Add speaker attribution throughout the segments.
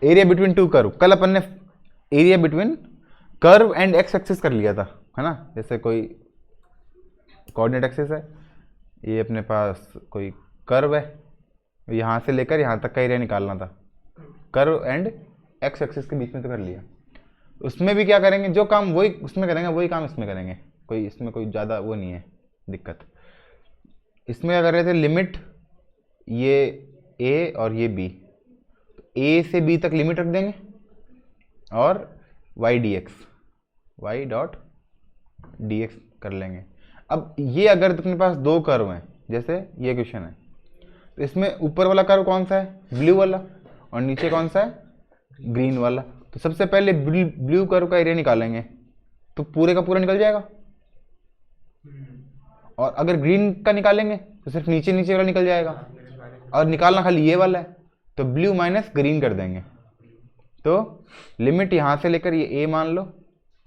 Speaker 1: Area between two curve, कल अपन ने area between curve and x axis कर लिया था, है ना। जैसे कोई कोऑर्डिनेट एक्सिस है, ये अपने पास कोई कर्व है, यहाँ से लेकर यहाँ तक का एरिया निकालना था, कर्व एंड एक्स एक्सिस के बीच में तो कर लिया। उसमें भी क्या करेंगे, जो काम वही उसमें करेंगे वही काम इसमें करेंगे, कोई इसमें कोई ज़्यादा वो नहीं है दिक्कत। इसमें क्या कर रहे थे, लिमिट ये ए और ये बी, ए से बी तक लिमिट रख देंगे और y d x, y dot d x कर लेंगे। अब ये अगर अपने पास दो कर्व हैं, जैसे ये क्वेश्चन है, तो इसमें ऊपर वाला कर्व कौन सा है, ब्लू वाला, और नीचे कौन सा है, ग्रीन वाला। तो सबसे पहले ब्लू कर्व का एरिया निकालेंगे, तो पूरे का पूरा निकल जाएगा। और अगर ग्रीन का निकालेंगे तो सिर्फ नीचे नीचे वाला निकल जाएगा, और निकालना खाली ये वाला है, तो ब्लू माइनस ग्रीन कर देंगे। तो लिमिट यहाँ से लेकर ये ए मान लो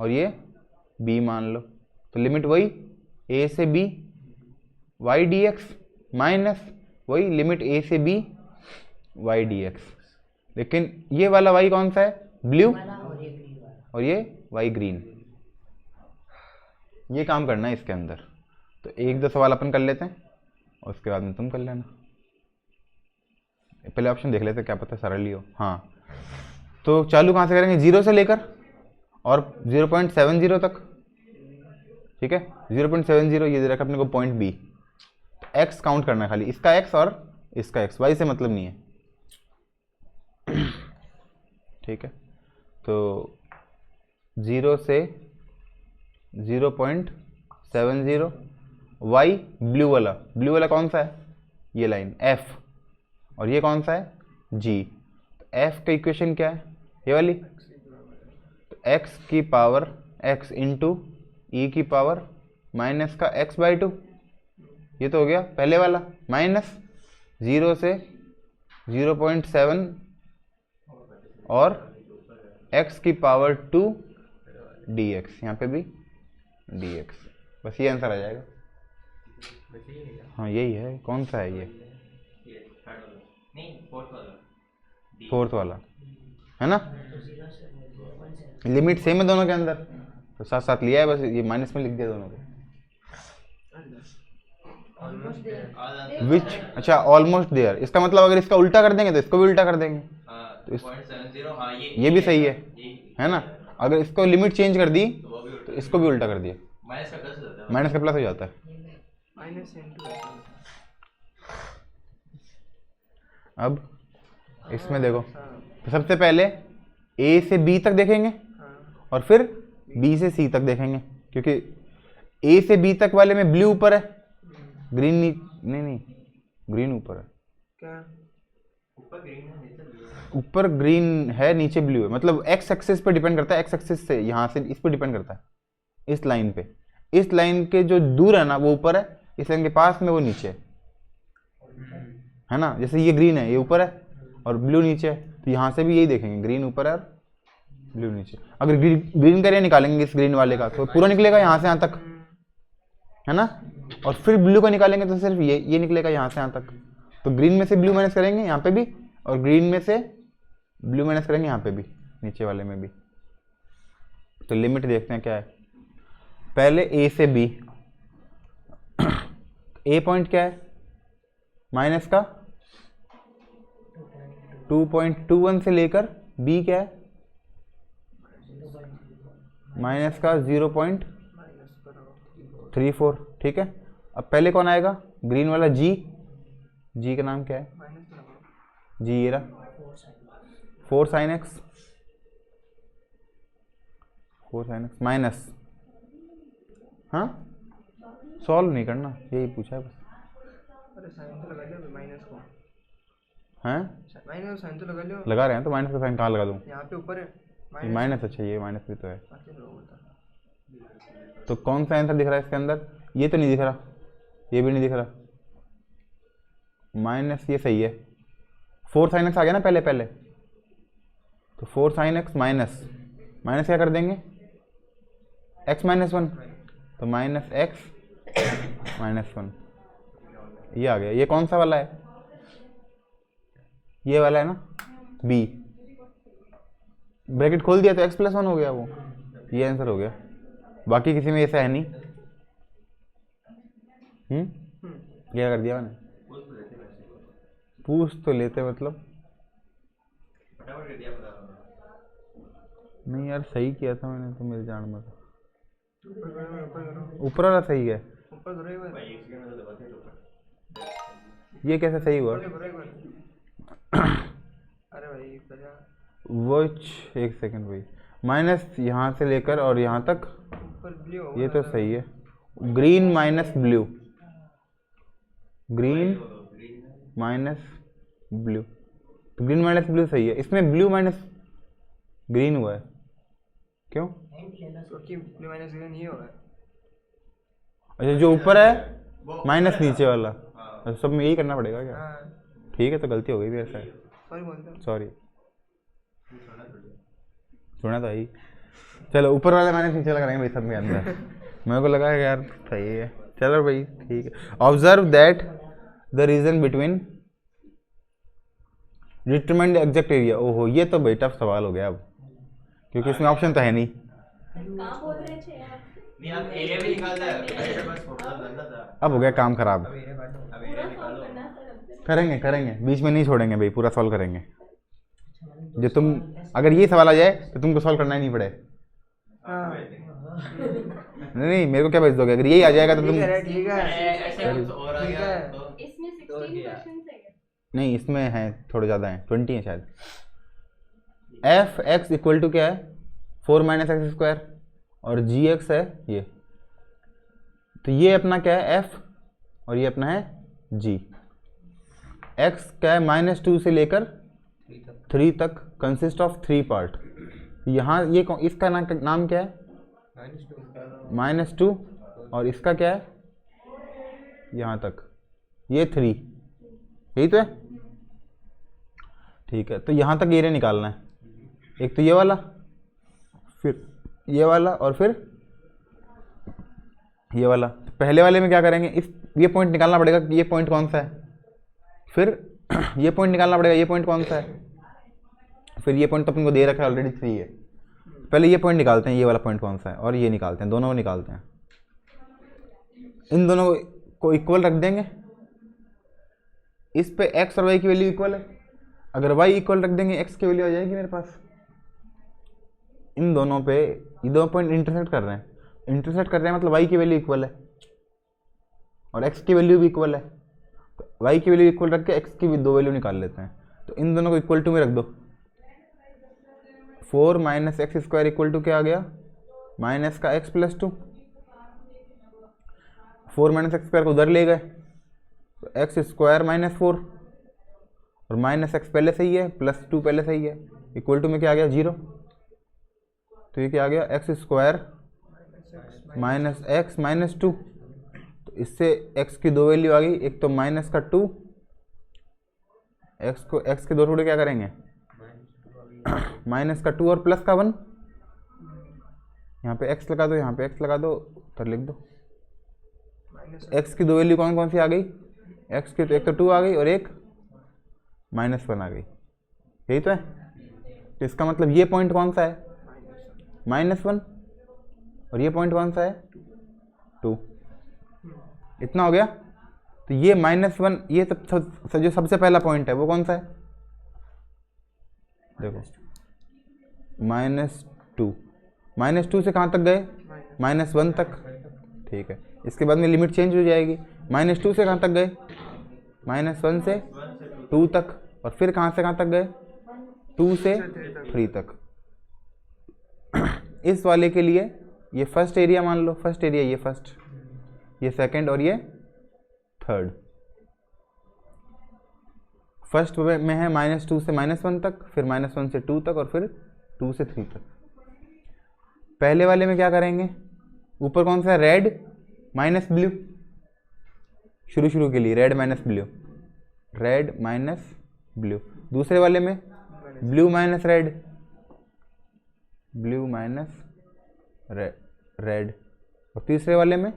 Speaker 1: और ये बी मान लो, तो लिमिट वही ए से b y d x minus वही लिमिट ए से बी वाई डी एक्स। लेकिन ये वाला वाई कौन सा है, ब्लू, और ये वाई ग्रीन। ये काम करना है इसके अंदर। तो एक दो सवाल अपन कर लेते हैं और उसके बाद में तुम कर लेना। पहले ऑप्शन देख लेते हैं, क्या पता सरल ही हो। हाँ, तो चालू कहाँ से करेंगे, 0 से लेकर और 0.70 तक, ठीक है। 0.70 ये दे रखा अपने को पॉइंट बी, एक्स काउंट करना है खाली, इसका एक्स और इसका एक्स, वाई से मतलब नहीं है, ठीक है। तो 0 से 0.70, वाई ब्लू वाला कौन सा है, ये लाइन एफ, और ये कौन सा है, जी। तो एफ का इक्वेशन क्या है, ये वाली, तो एक्स की पावर एक्स इंटू ई की पावर माइनस का x/2, ये तो हो गया पहले वाला, माइनस 0 से 0.7 और x की पावर 2 dx, यहाँ पे भी dx, बस ये आंसर आ जाएगा। हाँ यही है, कौन सा है ये, फोर्थ वाला है ना। लिमिट सेम है दोनों के अंदर, तो साथ साथ लिया है, बस ये माइनस में लिख दिया दोनों को। विच, अच्छा ऑलमोस्ट देयर, इसका मतलब अगर इसका उल्टा कर देंगे तो इसको भी उल्टा कर देंगे, तो ये भी सही है ना। अगर इसको लिमिट चेंज कर दी तो इसको भी उल्टा कर दिया, माइनस का प्लस हो जाता है। अब इसमें देखो, तो सबसे पहले ए से बी तक देखेंगे और फिर बी से सी तक देखेंगे, क्योंकि ए से बी तक वाले में ब्लू ऊपर है, ग्रीन नहीं ग्रीन ऊपर है, क्या ऊपर ग्रीन है नीचे ब्लू है, मतलब एक्स एक्सिस पे डिपेंड करता है, एक्स एक्सिस से यहाँ से इस पे डिपेंड करता है, इस लाइन पे, इस लाइन के जो दूर है ना वो ऊपर है, इस लाइन के पास में वो नीचे है ना। जैसे ये ग्रीन है, ये ऊपर है और ब्लू नीचे है, तो यहाँ से भी यही देखेंगे, ग्रीन ऊपर है और ब्लू नीचे। अगर ग्रीन का एरिया निकालेंगे इस ग्रीन वाले का, तो पूरा निकलेगा यहाँ से यहाँ तक, है ना। और फिर ब्लू का निकालेंगे तो सिर्फ ये निकलेगा यहाँ से यहाँ तक। तो ग्रीन में से ब्लू माइनस करेंगे यहाँ पे भी, और ग्रीन में से ब्लू माइनस करेंगे यहाँ पे भी, नीचे वाले में भी। तो लिमिट देखते हैं क्या है, पहले ए से बी, ए पॉइंट क्या है, माइनस का 2.21 से लेकर बी क्या है, माइनस का 0.34, ठीक है। अब पहले कौन आएगा, ग्रीन वाला जी, जी का नाम क्या है, जी ये रहा, 4 sin x माइनस, हाँ सॉल्व नहीं करना, यही पूछा है बस।
Speaker 2: अरे साइन तो लगा लियो माइनस को,
Speaker 1: हैं
Speaker 2: माइनस साइन तो लगा लियो,
Speaker 1: लगा रहे हैं, तो माइनस का साइन कहाँ लगा दूँ,
Speaker 2: यहाँ पे ऊपर है
Speaker 1: माइनस, अच्छा ये माइनस भी तो है। तो कौन सा आंसर दिख रहा है इसके अंदर, ये तो नहीं दिख रहा, ये भी नहीं दिख रहा, माइनस ये सही है, 4 sin x आ गया ना पहले, तो 4 sin x माइनस क्या कर देंगे, x -1, तो माइनस एक्स -1, ये आ गया। ये कौन सा वाला है, ये वाला है ना बी, ब्रैकेट खोल दिया तो x+1 हो गया वो, ये आंसर हो गया। बाकी किसी में ऐसा है नहीं। क्या कर दिया मैंने? पूछ तो लेते मतलब नहीं यार, सही किया था मैंने तो, मेरी जान में ऊपर वाला सही है।
Speaker 2: ऊपर करो एक बार,
Speaker 1: ये कैसे सही हुआ?
Speaker 2: करो एक बार। अरे भाई बजा,
Speaker 1: वो एक सेकंड भाई, माइनस यहाँ से लेकर और यहाँ तक,
Speaker 2: ऊपर ब्लू होगा
Speaker 1: ये तो सही है। Green minus blue, green minus blue, तो ग्रीन माइनस ब्लू सही है। इसमें ब्लू माइनस ग्रीन हुआ है, क्यों?
Speaker 2: क्योंकि ब्लू माइनस ग्रीन ये होगा।
Speaker 1: अच्छा जो ऊपर है माइनस नीचे वाला, अच्छा सब में यही करना पड़ेगा क्या?
Speaker 2: हाँ
Speaker 1: ठीक है, तो गलती हो गई भी ऐसा है,
Speaker 2: सॉरी बोलता हूँ।
Speaker 1: सॉरी। सुना था ही। चलो ऊपर वाला माइनस नीचे वाला करेंगे भाई सब के अंदर। मेरे को लगा कि यार सही है, चलो भाई ठीक है। Observe that the region between determine exact area. ओहो ये तो भाई टफ सवाल हो गया अब, क्योंकि इसमें ऑप्शन तो है नहीं।
Speaker 3: कहाँ बोल रहे थे आप?
Speaker 4: नहीं आप एरिया भी निकाल दे, बस फोटो डालना था।
Speaker 1: अब हो गया काम खराब।
Speaker 4: अब एरिया
Speaker 3: पूरा सॉल्व
Speaker 4: निकालो।
Speaker 3: करना सर अब से।
Speaker 1: करेंगे करेंगे, बीच में नहीं छोड़ेंगे भाई, पूरा सॉल्व करेंगे। जो तुम अगर ये सवाल आ जाए तो तुमको सॉल्व करना ही नहीं पड़े।
Speaker 2: हाँ
Speaker 1: नहीं नहीं, मेरे को क्या भेज दोगे? अगर यही आ जाएगा तो तुम
Speaker 2: ठीक है ठीक है
Speaker 4: ऐसे कुछ और आ
Speaker 2: ठीक
Speaker 4: गया
Speaker 2: है।
Speaker 4: तो
Speaker 3: इसमें 16 क्वेश्चन है क्या?
Speaker 1: नहीं, इसमें है थोड़े ज़्यादा हैं, 20 हैं शायद। एफ एक्स इक्वल टू क्या है? 4 माइनस एक्स स्क्वायर, और जी एक्स है ये, तो ये अपना क्या है? एफ, और ये अपना है जी। एक्स क्या है? -2 से लेकर 3 तक, कंसिस्ट ऑफ 3 पार्ट। यहाँ ये इसका नाम क्या है? -2, और इसका क्या है? यहाँ तक ये 3, यही तो है। ठीक है, तो यहाँ तक एरिया निकालना है। एक तो ये वाला, फिर ये वाला, और फिर ये वाला। तो पहले वाले में क्या करेंगे? ये पॉइंट निकालना पड़ेगा कि ये पॉइंट कौन सा है, फिर ये पॉइंट निकालना पड़ेगा ये पॉइंट कौन सा है, फिर ये पॉइंट तो अपन को दे रखा है ऑलरेडी 3 है। पहले ये पॉइंट निकालते हैं, ये वाला पॉइंट कौन सा है, और ये निकालते हैं, दोनों को निकालते हैं। इन दोनों को इक्वल रख देंगे। इस पे x और y की वैल्यू इक्वल है, अगर y इक्वल रख देंगे x की वैल्यू आ जाएगी मेरे पास। इन दोनों पे ये दो पॉइंट इंटरसेक्ट कर रहे हैं, इंटरसेक्ट कर रहे हैं मतलब y की वैल्यू इक्वल है और x की वैल्यू भी इक्वल है। तो y की वैल्यू इक्वल रख के x की भी दो वैल्यू निकाल लेते हैं। तो इन दोनों को इक्वल टू में रख दो। 4 minus x square equal to क्या आ गया? माइनस का x plus 2। 4 minus x square को उधर ले गए तो एक्स स्क्वायर -4, और माइनस एक्स पहले सही है, प्लस 2 पहले सही है, इक्वल टू में क्या आ गया? 0। तो ये क्या आ गया? X square minus x minus 2। तो इससे x की दो वैल्यू आ गई, एक तो माइनस का 2, x के दो टुकड़े क्या करेंगे? माइनस का 2 और प्लस का 1। यहाँ पे x लगा दो, यहाँ पे x लगा दो, उधर लिख दो। x की दो वैल्यू कौन कौन सी आ गई? x की तो एक तो 2 आ गई और एक -1 आ गई, यही तो है। तो इसका मतलब ये पॉइंट कौन सा है? -1, और ये पॉइंट कौन सा है? 2। इतना हो गया। तो ये -1, ये जो सबसे पहला पॉइंट है वो कौन सा है? देखो -2 से कहाँ तक गए? -1 तक। ठीक है, इसके बाद में लिमिट चेंज हो जाएगी। -2 से कहाँ तक गए? -1 से 2 तक, और फिर कहाँ से कहाँ तक गए? 2 से 3 तक। इस वाले के लिए ये फर्स्ट एरिया मान लो, फर्स्ट एरिया ये फर्स्ट, ये सेकंड और ये थर्ड। फर्स्ट में है -2 से -1 तक, फिर -1 से 2 तक, और फिर 2 से 3 तक। पहले वाले में क्या करेंगे? ऊपर कौन सा है? रेड माइनस ब्लू, शुरू के लिए red minus blue, red minus blue. दूसरे वाले में blue minus red, blue minus red, और तीसरे वाले में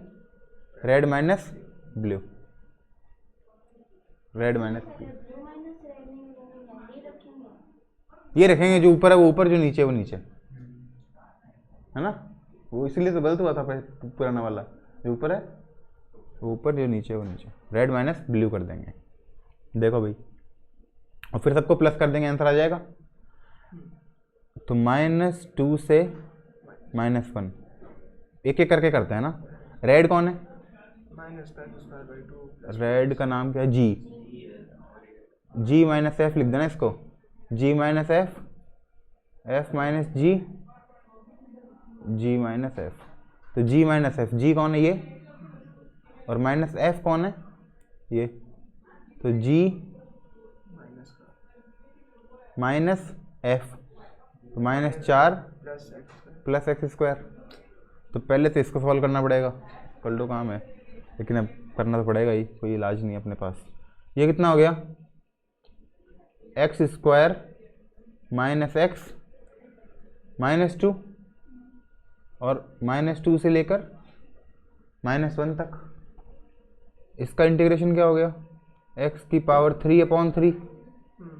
Speaker 1: red minus blue, red minus blue.
Speaker 3: Blue minus red नहीं होगा।
Speaker 1: ये रखेंगे, जो ऊपर है वो ऊपर, जो नीचे है वो नीचे, है ना। वो इसलिए तो गलत हुआ था पुराना वाला, जो ऊपर है वो ऊपर, जो नीचे है वो नीचे। रेड माइनस ब्लू कर देंगे, देखो भाई, और फिर सबको प्लस कर देंगे, आंसर आ जाएगा। तो -2 से -1 एक एक करके करते हैं ना। रेड कौन है?
Speaker 2: -2
Speaker 1: रेड का नाम क्या है? जी। जी माइनस एफ लिख देना इसको, जी माइनस एफ, एफ माइनस जी, जी माइनस एफ। तो जी माइनस एफ, जी कौन है? ये। और माइनस एफ कौन है? ये। तो जी माइनस एफ, तो -4 प्लस एक्स स्क्वायर। तो पहले तो इसको सॉल्व करना पड़ेगा, कर लो काम है, लेकिन अब करना तो पड़ेगा ही, कोई इलाज नहीं है अपने पास। ये कितना हो गया? एक्स स्क्वायर माइनस एक्स -2, और -2 से लेकर -1 तक। इसका इंटीग्रेशन क्या हो गया? एक्स की power 3/3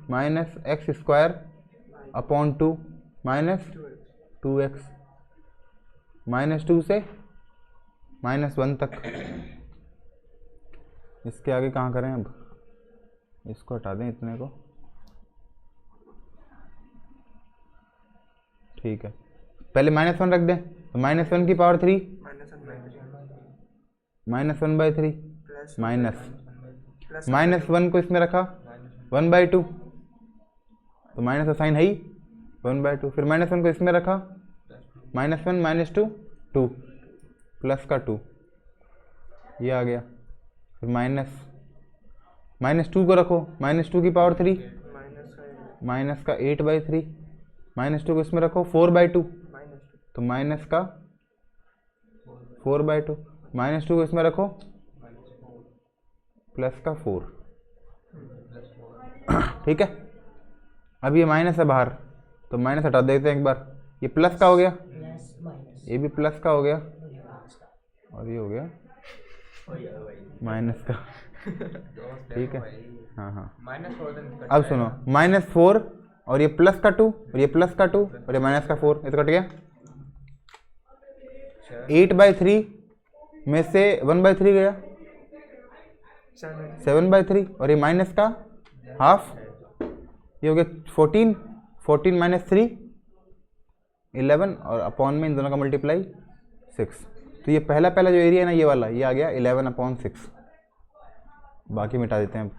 Speaker 1: minus x square upon 2 minus 2x, -2 से -1 तक। इसके आगे कहाँ करें अब? इसको हटा दें, इतने को, ठीक है। पहले -1 रख दें, तो -1 की पावर 3 -1/3 -1 को इसमें रखा 1/2, तो माइनस का साइन है ही, 1/2। फिर -1 को इसमें रखा, -1 -2 2 प्लस का 2, ये आ गया। फिर -2 को रखो, -2 की पावर 3 माइनस का 8/3, -2 को इसमें रखो 4/2, तो माइनस का 4/2, -2 को इसमें रखो प्लस का 4, ठीक है। अब ये माइनस है बाहर, तो माइनस हटा देते हैं एक बार। ये प्लस का हो गया, ये भी प्लस का हो गया, और ये हो गया माइनस का, ठीक है। हाँ हाँ, अब सुनो, -4 और ये प्लस का 2 और ये प्लस का 2 और ये माइनस का 4, ये तो कट गया। 8/3 में से 1/3 गया, 7/3, और ये माइनस का हाफ, ये हो गया 14, 14 - 3 11, और अपॉन में इन दोनों का मल्टीप्लाई 6। तो ये पहला जो एरिया है ना, ये वाला, ये आ गया 11/6। बाकी मिटा देते हैं अब।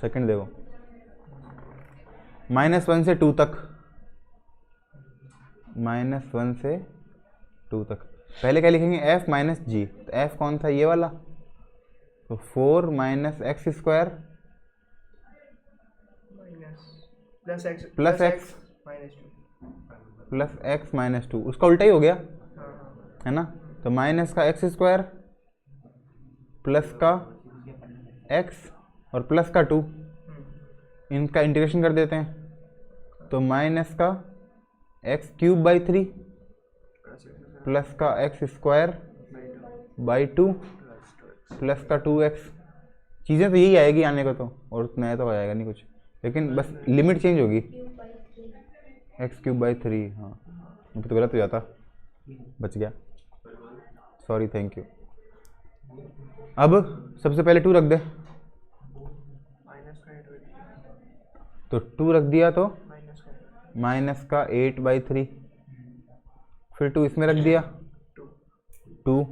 Speaker 1: सेकंड देखो, -1 से 2 तक, -1 से 2 तक। पहले क्या लिखेंगे? f माइनस जी। तो f कौन था? ये वाला, तो 4 minus x square plus x plus x -2, उसका उल्टा ही हो गया, है ना। तो माइनस का एक्स स्क्वायर प्लस का एक्स और प्लस का 2, इनका इंटीग्रेशन कर देते हैं। तो माइनस का x³/3 प्लस का एक्स स्क्वायर बाई 2 प्लस का 2x। चीज़ें तो यही आएगी आने को, तो और नया तो आएगा नहीं कुछ, लेकिन बस लिमिट चेंज होगी, x³/3। हाँ, तो गलत हो जाता, बच गया, सॉरी, थैंक यू। अब सबसे पहले 2 रख दे, तो 2 रख दिया, तो माइनस का 8/3, फिर 2 इसमें रख दिया 2,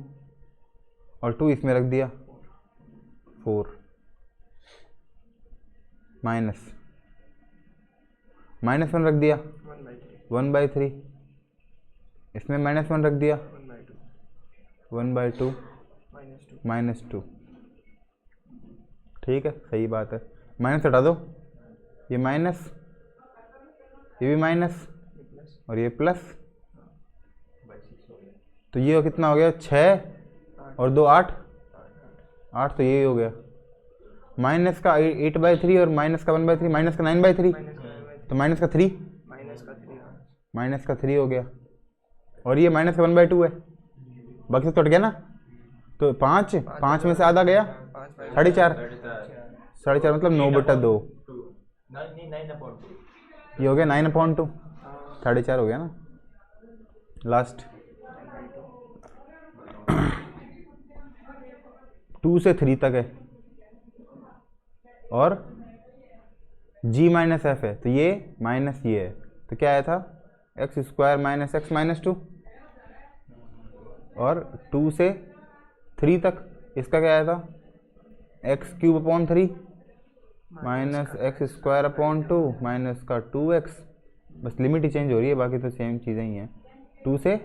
Speaker 1: और 2 इसमें रख दिया 4, -1 रख दिया 1/3, इसमें -1 रख दिया 1/2 -2, ठीक है, सही बात है। माइनस हटा दो, ये माइनस, ये भी माइनस, और ये प्लस, तो ये कितना हो गया? 6 और 2 8, तो यही हो गया। माइनस का 8/3 और माइनस का 1/3, माइनस का 9/3, तो माइनस का 3, माइनस का 3 हो गया, और ये माइनस का 1/2 है, बाकी सब कट गया ना। तो 5 में से आधा गया 4.5, 4.5 मतलब 9/2,
Speaker 4: नहीं 9/2
Speaker 1: ये हो गया 9/2,
Speaker 2: हाँ
Speaker 1: 4.5 हो गया ना लास्ट। 2 से 3 तक है और g माइनस एफ है, तो ये माइनस ये है, तो क्या आया था x² माइनस x माइनस 2, और 2 से 3 तक इसका क्या आया था x³ माइनस x² माइनस का 2x, बस लिमिट ही चेंज हो रही है, बाकी तो सेम चीज़ें ही हैं। 2 से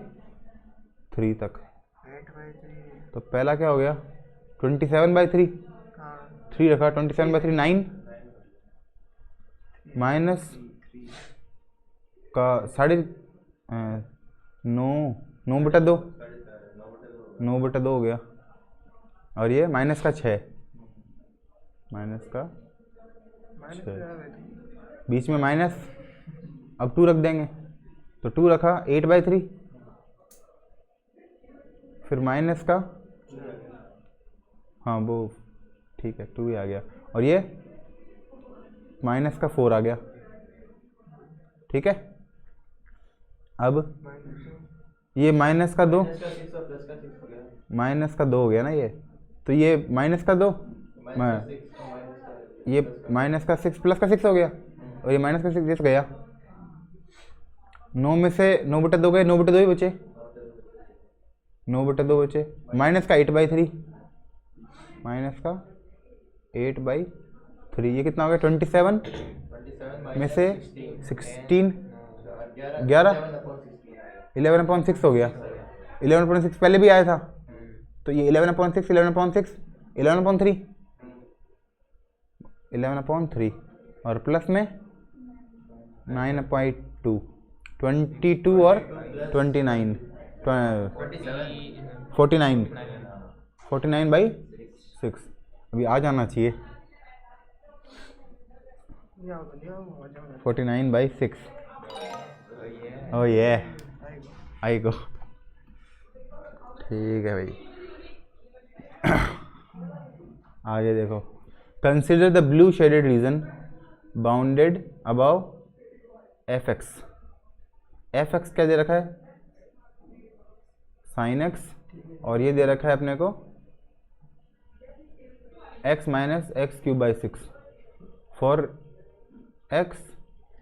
Speaker 1: 3 तक,
Speaker 2: 8/3।
Speaker 1: तो पहला क्या हो गया 27/3,
Speaker 2: हाँ
Speaker 1: 3 रखा, 27/3 9 माइनस का 9/2, 9/2 हो गया, और ये माइनस का 6, माइनस का
Speaker 2: माइनस
Speaker 1: छः।
Speaker 2: 11/3।
Speaker 1: बीच में माइनस, अब 2 रख देंगे, तो 2 रखा 8/3, फिर माइनस का, हाँ वो ठीक है 2 ही आ गया, और ये माइनस का 4 आ गया, ठीक है। अब ये माइनस का 2,
Speaker 4: प्लस का 6 और प्लस का 6 हो गया,
Speaker 1: माइनस का 2 हो गया ना ये, तो ये माइनस का 2, ये माइनस का 6 प्लस का 6 हो गया, और ये माइनस का 6 जैसे गया, 9 में से 9/2 गए, 9/2 ही बचे, 9/2 बचे, माइनस का 8/3, माइनस का 8/3, ये कितना हो गया 27 में से 16, 11 11/6 हो गया, 11/6 पहले भी आया था, तो ये 11/6 11/6 11/3 11/3, और प्लस में 9/2 22 और 29 49/6, अभी आ जाना चाहिए
Speaker 2: नहीं आओ आ जाओ
Speaker 1: 49/6, ओ ये आई गो, ठीक है भाई। आगे देखो, consider the blue shaded region bounded above fx, fx क्या दे रखा है sin x, और ये दे रखा है अपने को x minus x³/6 for x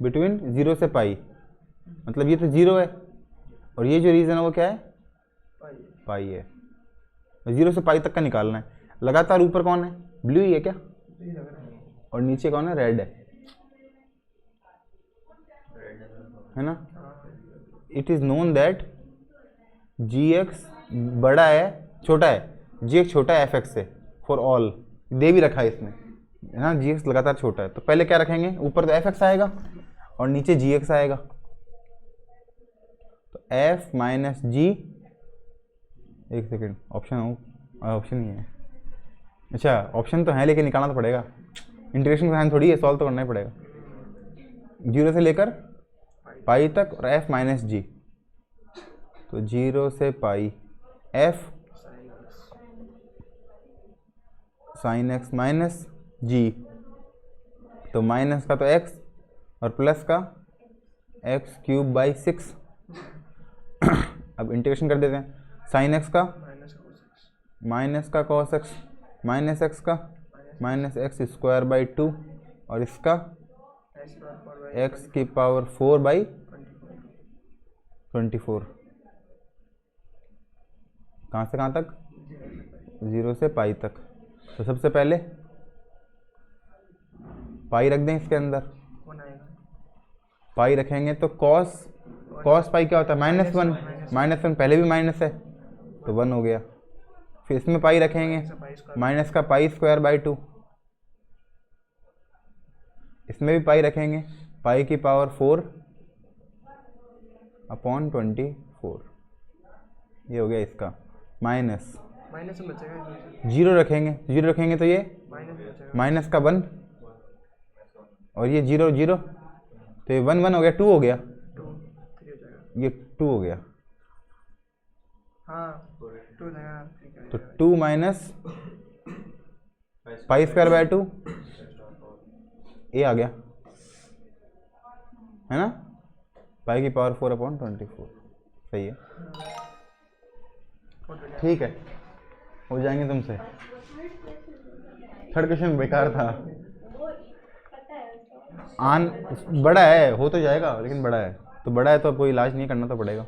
Speaker 1: between 0 से पाई, मतलब ये तो 0 है, और ये जो रीजन है वो क्या है पाई है, 0 से पाई तक का निकालना है। लगातार ऊपर कौन है ब्लू ही है क्या, और नीचे कौन है रेड है ना। It is known that gx बड़ा है छोटा है, gx छोटा है fx से फॉर ऑल, दे भी रखा है इसमें है ना, gx लगातार छोटा है, तो पहले क्या रखेंगे, ऊपर तो fx आएगा और नीचे gx आएगा, तो f माइनस g, एक सेकेंड ऑप्शन ही है, अच्छा ऑप्शन तो है लेकिन निकालना तो पड़ेगा, इंटीग्रेशन का साइन थोड़ी है, सॉल्व तो करना ही पड़ेगा, 0 से लेकर पाई तक, और f माइनस जी, तो 0 से पाई f साइन x माइनस जी, तो माइनस का तो x और प्लस का x³/6, अब इंटीग्रेशन कर देते हैं, साइन x का माइनस का cos x माइनस x का माइनस x²/2, और इसका x⁴/24, कहाँ से कहाँ तक 0 से पाई तक, तो सबसे पहले पाई रख दें इसके अंदर, पाई रखेंगे तो cos पाई क्या होता है -1 पहले भी माइनस है तो 1 हो गया, फिर इसमें पाई रखेंगे माइनस का π²/2, इसमें भी पाई रखेंगे π⁴/24, ये हो गया इसका, माइनस
Speaker 2: में बचेगा
Speaker 1: 0 रखेंगे तो ये माइनस का 1, और ये 0 0, तो ये 1 1 हो गया, 2 हो गया,
Speaker 2: 2 3 हो जाएगा,
Speaker 1: ये 2 हो गया,
Speaker 2: हाँ 2 जाएगा,
Speaker 1: तो 2 माइनस π²/2 ए आ गया, है ना, पाई की पावर 4/24, सही है, ठीक है, हो जाएंगे तुमसे। थर्ड क्वेश्चन बेकार था,
Speaker 3: वो पता है उसको।
Speaker 1: आन बड़ा है, हो तो जाएगा लेकिन बड़ा है, तो बड़ा है तो कोई इलाज नहीं करना तो पड़ेगा।